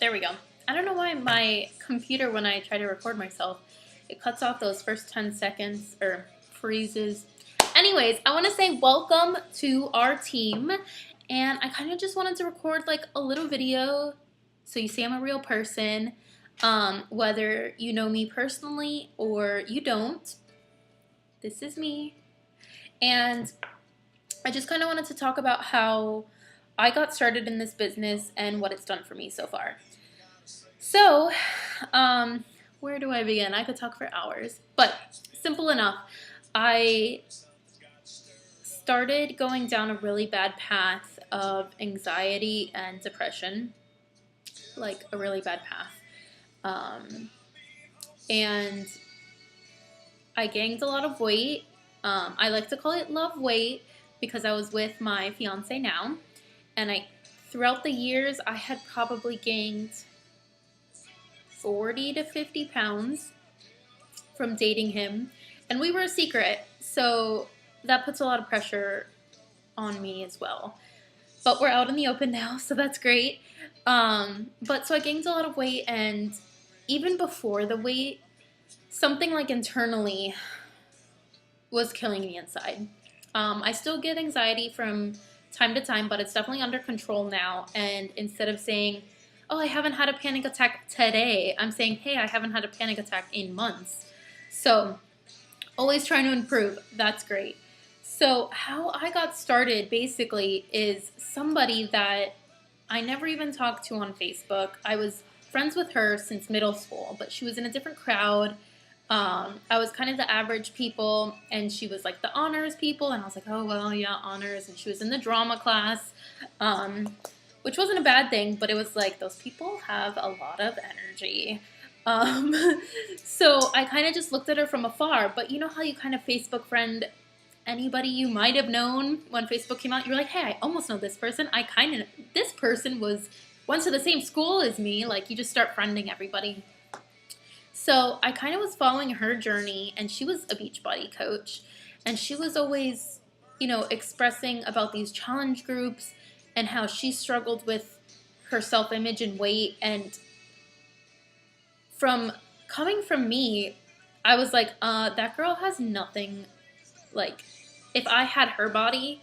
There we go. I don't know why my computer, when I try to record myself, it cuts off those first 10 seconds or freezes. Anyways, I want to say welcome to our team. And I kind of just wanted to record like a little video so you see I'm a real person. Whether you know me personally or you don't, this is me. And I just kind of wanted to talk about how I got started in this business and what it's done for me so far. So, where do I begin? I could talk for hours, but simple enough. I started going down a really bad path of anxiety and depression, like a really bad path. And I gained a lot of weight. I like to call it love weight because I was with my fiance now. And throughout the years, I had probably gained 40 to 50 pounds from dating him. And we were a secret, so that puts a lot of pressure on me as well. But we're out in the open now, so that's great. But so I gained a lot of weight, and even before the weight, something like internally was killing me inside. I still get anxiety from time to time, but it's definitely under control now. And instead of saying, oh, I haven't had a panic attack today, I'm saying, hey, I haven't had a panic attack in months. So always trying to improve. That's great. So how I got started basically is somebody that I never even talked to on Facebook. I was friends with her since middle school, but she was in a different crowd. I was kind of the average people, and she was like the honors people, and I was like, oh, well, yeah, honors, and she was in the drama class, which wasn't a bad thing, but it was like, those people have a lot of energy. So I kind of just looked at her from afar, but you know how you kind of Facebook friend anybody you might have known when Facebook came out? You're like, hey, I almost know this person. This person went to the same school as me. Like, you just start friending everybody. So I kind of was following her journey, and she was a Beachbody coach, and she was always, expressing about these challenge groups and how she struggled with her self-image and weight. And coming from me, I was like, that girl has nothing. Like, if I had her body,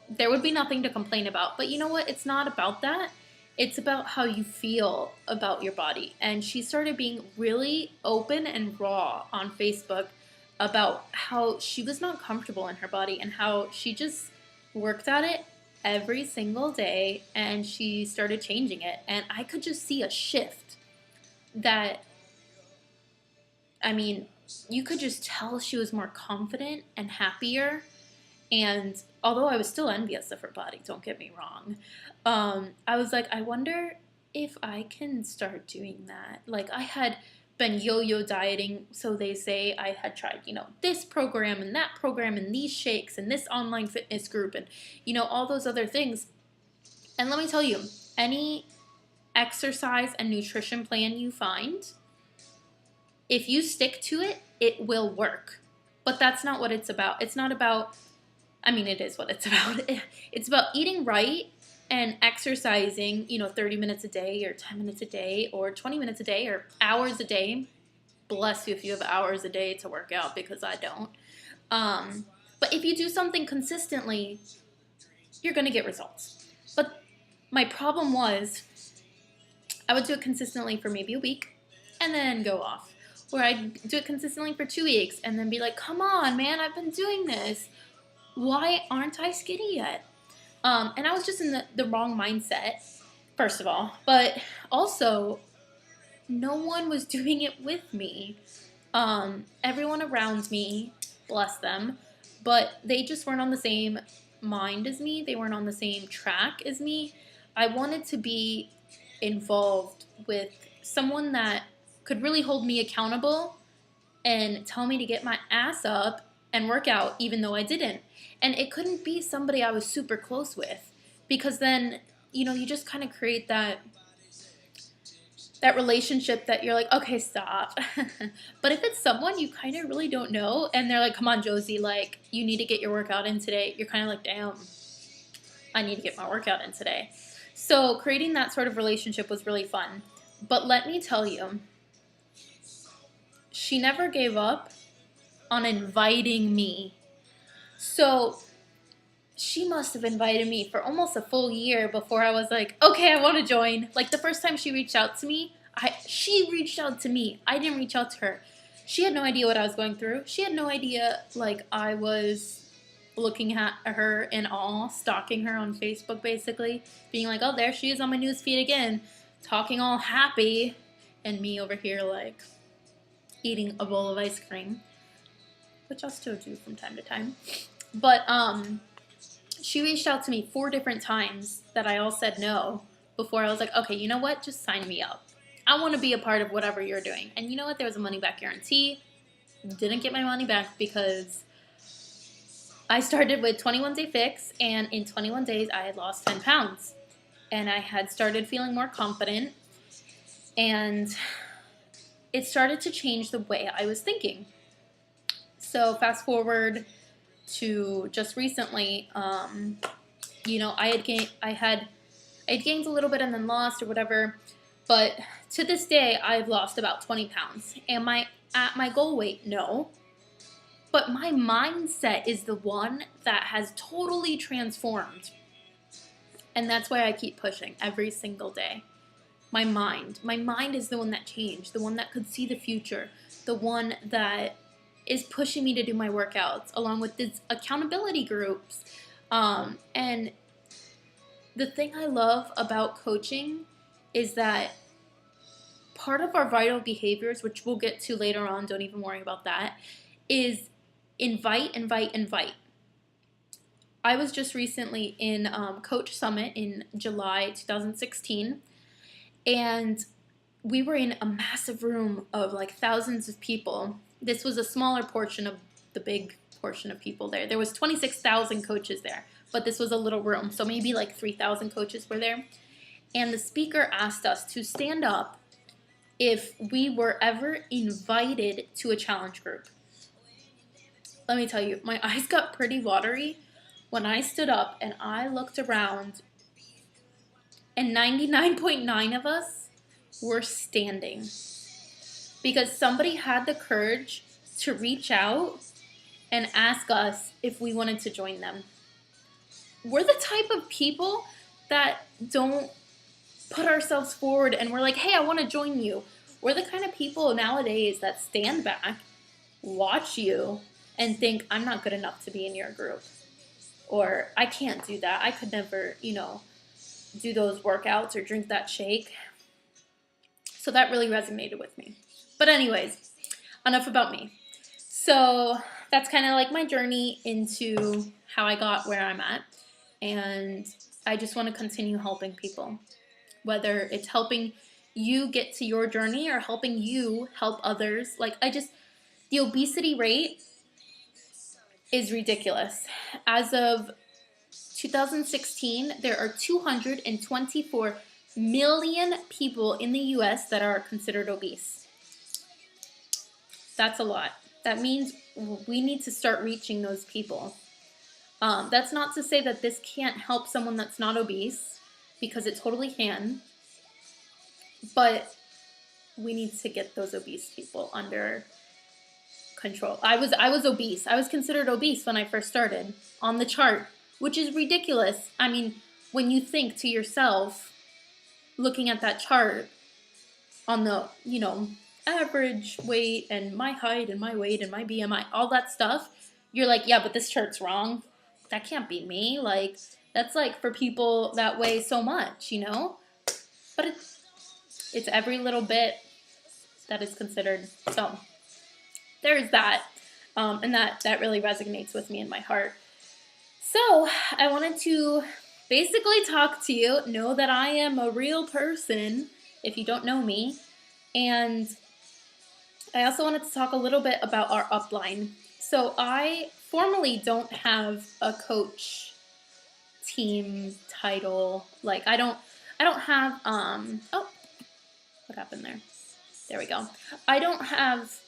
there would be nothing to complain about. But you know what? It's not about that. It's about how you feel about your body. And she started being really open and raw on Facebook about how she was not comfortable in her body and how she just worked at it every single day, and she started changing it. And I could just see a shift that, you could just tell she was more confident and happier. And although I was still envious of her body, don't get me wrong, I was like, I wonder if I can start doing that. Like, I had been yo-yo dieting, so they say. I had tried, this program and that program and these shakes and this online fitness group and, all those other things. And let me tell you, any exercise and nutrition plan you find, if you stick to it, it will work. But that's not what it's about. It's not about, it is what it's about. It's about eating right and exercising, 30 minutes a day or 10 minutes a day or 20 minutes a day or hours a day. Bless you if you have hours a day to work out, because I don't. But if you do something consistently, you're going to get results. But my problem was, I would do it consistently for maybe a week and then go off. Or I'd do it consistently for 2 weeks and then be like, come on, man, I've been doing this. Why aren't I skinny yet? And I was just in the wrong mindset, first of all. But also, no one was doing it with me. Everyone around me, bless them, but they just weren't on the same mind as me. They weren't on the same track as me. I wanted to be involved with someone that could really hold me accountable and tell me to get my ass up and work out, even though I didn't. And it couldn't be somebody I was super close with, because then, you just kind of create that relationship that you're like, okay, stop. But if it's someone you kind of really don't know, and they're like, come on, Josie, like, you need to get your workout in today, you're kind of like, damn, I need to get my workout in today. So creating that sort of relationship was really fun. But let me tell you, she never gave up on inviting me. So she must have invited me for almost a full year before I was like, okay, I want to join. Like the first time she reached out to me, she reached out to me. I didn't reach out to her. She had no idea what I was going through. She had no idea, like, I was looking at her in awe, stalking her on Facebook, basically, being like, oh, there she is on my news feed again, talking all happy, and me over here, like, eating a bowl of ice cream, which I'll still do from time to time. But, she reached out to me 4 different times that I all said no before I was like, okay, you know what? Just sign me up. I want to be a part of whatever you're doing. And you know what? There was a money back guarantee. Didn't get my money back because I started with 21 Day Fix, and in 21 days I had lost 10 pounds. And I had started feeling more confident, and it started to change the way I was thinking. So fast forward to just recently, I had gained a little bit and then lost or whatever, but to this day I've lost about 20 pounds. Am I at my goal weight? No. But my mindset is the one that has totally transformed. And that's why I keep pushing every single day. My mind is the one that changed, the one that could see the future, the one that is pushing me to do my workouts along with these accountability groups. And the thing I love about coaching is that part of our vital behaviors, which we'll get to later on, don't even worry about that, is invite. I was just recently in Coach Summit in July 2016, and we were in a massive room of like thousands of people. This was a smaller portion of the big portion of people there. There was 26,000 coaches there, but this was a little room, so maybe like 3,000 coaches were there. And the speaker asked us to stand up if we were ever invited to a challenge group. Let me tell you, my eyes got pretty watery when I stood up and I looked around, and 99.9 of us were standing because somebody had the courage to reach out and ask us if we wanted to join them. We're the type of people that don't put ourselves forward and we're like, hey, I want to join you. We're the kind of people nowadays that stand back, watch you, and think, I'm not good enough to be in your group. Or I can't do that. I could never, do those workouts or drink that shake. So that really resonated with me. But anyways, enough about me. So that's kind of like my journey into how I got where I'm at. And I just want to continue helping people. Whether it's helping you get to your journey or helping you help others. The obesity rate is ridiculous. As of 2016, there are 224 million people in the U.S. that are considered obese. That's a lot. That means we need to start reaching those people. That's not to say that this can't help someone that's not obese, because it totally can. But we need to get those obese people under control. I was obese. I was considered obese when I first started on the chart, which is ridiculous. I mean, when you think to yourself, looking at that chart on the, average weight and my height and my weight and my BMI, all that stuff, you're like, yeah, but this chart's wrong. That can't be me. Like, that's like for people that weigh so much, But it's every little bit that is considered. So there's that. And that really resonates with me in my heart. So I wanted to basically talk to you, know that I am a real person if you don't know me. And I also wanted to talk a little bit about our upline. So I formally don't have a coach team title. Like I don't have what happened there? There we go. I don't have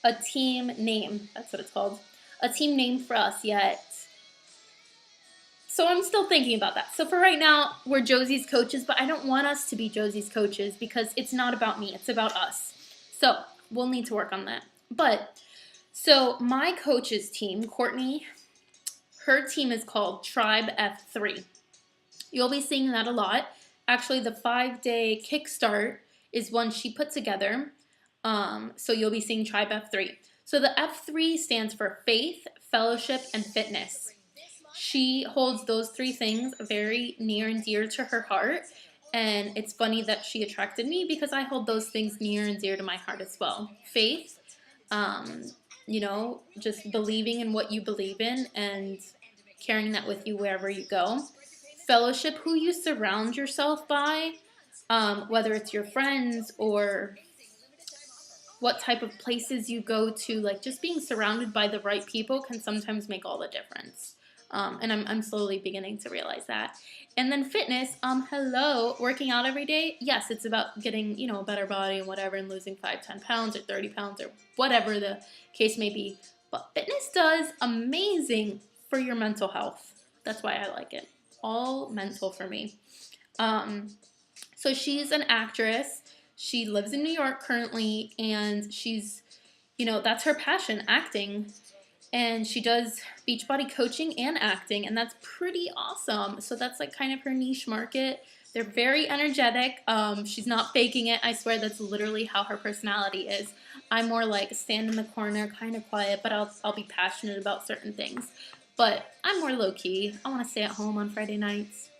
a team name. That's what it's called. A team name for us yet. So I'm still thinking about that. So for right now, we're Josie's coaches, but I don't want us to be Josie's coaches because it's not about me. It's about us. So we'll need to work on that. But so my coach's team, Courtney, her team is called Tribe F3. You'll be seeing that a lot. Actually, the 5-day kickstart is one she put together. So you'll be seeing Tribe F3. So the F3 stands for faith, fellowship, and fitness. She holds those 3 things very near and dear to her heart. And it's funny that she attracted me because I hold those things near and dear to my heart as well. Faith, just believing in what you believe in and carrying that with you wherever you go. Fellowship, who you surround yourself by, whether it's your friends or what type of places you go to, like just being surrounded by the right people can sometimes make all the difference. And I'm slowly beginning to realize that. And then fitness, working out every day. Yes, it's about getting, a better body and whatever and losing 5, 10 pounds or 30 pounds or whatever the case may be. But fitness does amazing for your mental health. That's why I like it. All mental for me. So she's an actress. She lives in New York currently, and she's, that's her passion, acting. And she does Beachbody coaching and acting, and that's pretty awesome. So that's like kind of her niche market. They're very energetic. She's not faking it. I swear that's literally how her personality is. I'm more like stand in the corner, kind of quiet, but I'll be passionate about certain things. But I'm more low-key. I want to stay at home on Friday nights.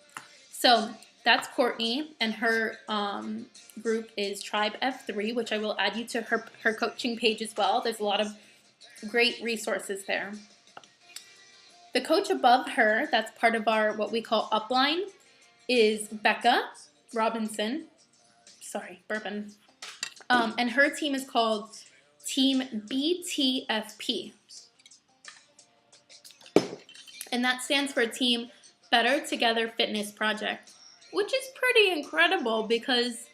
So that's Courtney, and her group is Tribe F3, which I will add you to her coaching page as well. There's a lot of great resources there. The coach above her, that's part of our what we call upline, is Becca Robinson. Sorry, bourbon. And her team is called Team BTFP. And that stands for Team Better Together Fitness Project, which is pretty incredible because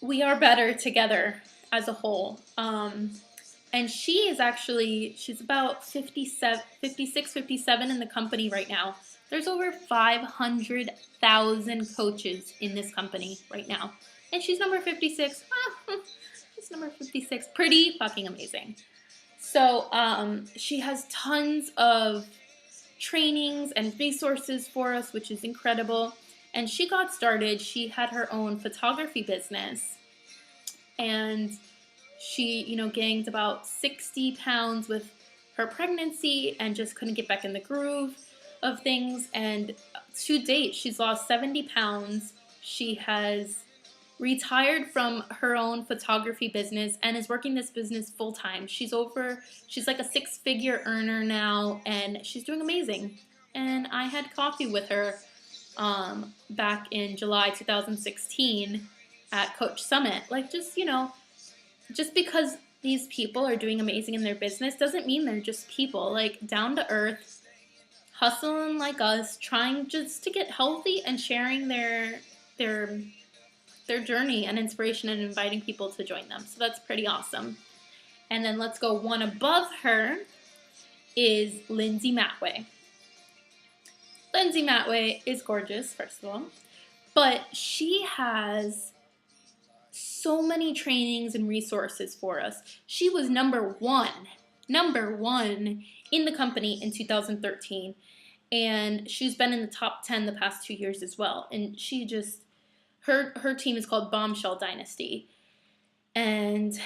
we are better together as a whole. And she's about 56, 57 in the company right now. There's over 500,000 coaches in this company right now. And she's number 56. She's number 56. Pretty fucking amazing. So she has tons of trainings and resources for us, which is incredible. And she got started. She had her own photography business. And she, gained about 60 pounds with her pregnancy and just couldn't get back in the groove of things. And to date, she's lost 70 pounds. She has retired from her own photography business and is working this business full time. She's like a 6-figure earner now, and she's doing amazing. And I had coffee with her back in July 2016 at Coach Summit. Like, just because these people are doing amazing in their business doesn't mean they're just people. Like, down to earth, hustling like us, trying just to get healthy and sharing their journey and inspiration and inviting people to join them. So that's pretty awesome. And then let's go one above her is Lindsay Matway. Lindsay Matway is gorgeous, first of all, but she has so many trainings and resources for us. She was number one in the company in 2013, and she's been in the top 10 the past 2 years as well. And she just, her team is called Bombshell Dynasty. And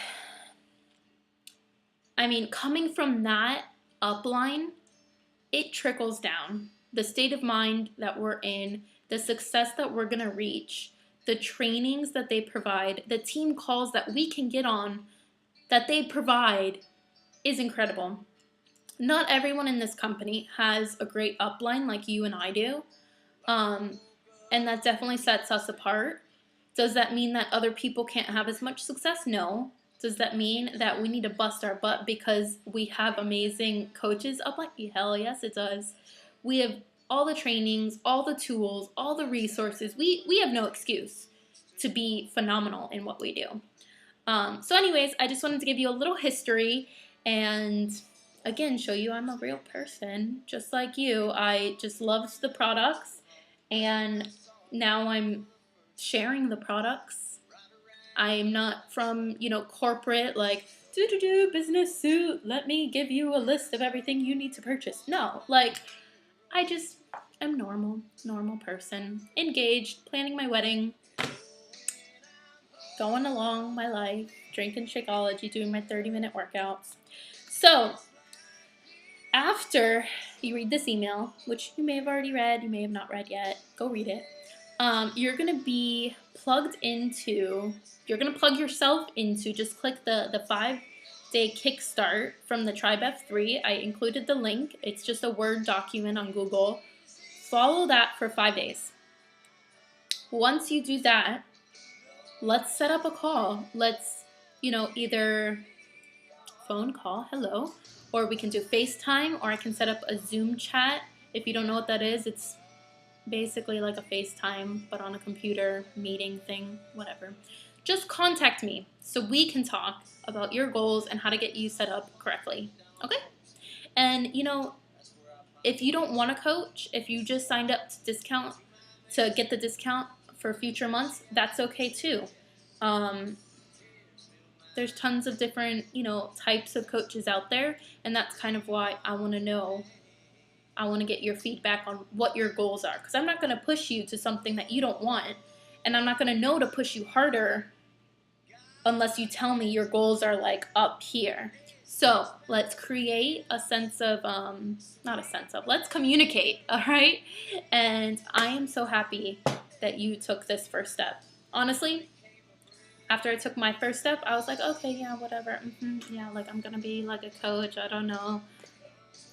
I mean, coming from that upline, it trickles down. The state of mind that we're in, the success that we're going to reach, the trainings that they provide, the team calls that we can get on that they provide is incredible. Not everyone in this company has a great upline like you and I do. And that definitely sets us apart. Does that mean that other people can't have as much success? No. Does that mean that we need to bust our butt because we have amazing coaches upline? Hell yes, it does. We have all the trainings, all the tools, all the resources. We have no excuse to be phenomenal in what we do. So anyways, I just wanted to give you a little history and again, show you I'm a real person, just like you. I just loved the products, and now I'm sharing the products. I'm not from, corporate, like, business suit, let me give you a list of everything you need to purchase. No, like, I just am normal person, engaged, planning my wedding, going along my life, drinking Shakeology, doing my 30-minute workouts. So, after you read this email, which you may have already read, you may have not read yet, go read it. You're going to be plugged into, you're going to plug yourself into, just click the 5-day kickstart from the Tribe F3. I included the link. It's just a Word document on Google. Follow that for 5 days. Once you do that, let's set up a call. Let's, either phone call, hello, or we can do FaceTime, or I can set up a Zoom chat. If you don't know what that is, it's basically like a FaceTime, but on a computer meeting thing, whatever. Just contact me so we can talk about your goals and how to get you set up correctly, okay? And, if you don't want a coach, if you just signed up to get the discount for future months, that's okay too. There's tons of different, types of coaches out there, and that's kind of why I want to know. I want to get your feedback on what your goals are, because I'm not going to push you to something that you don't want, and I'm not going to know to push you harder unless you tell me your goals are like up here. So let's create a sense of, let's communicate, all right? And I am so happy that you took this first step. Honestly, after I took my first step, I was like, okay, yeah, whatever. Yeah, like I'm going to be like a coach. I don't know.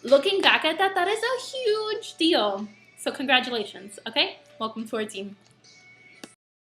Looking back at that is a huge deal. So congratulations, okay? Welcome to our team.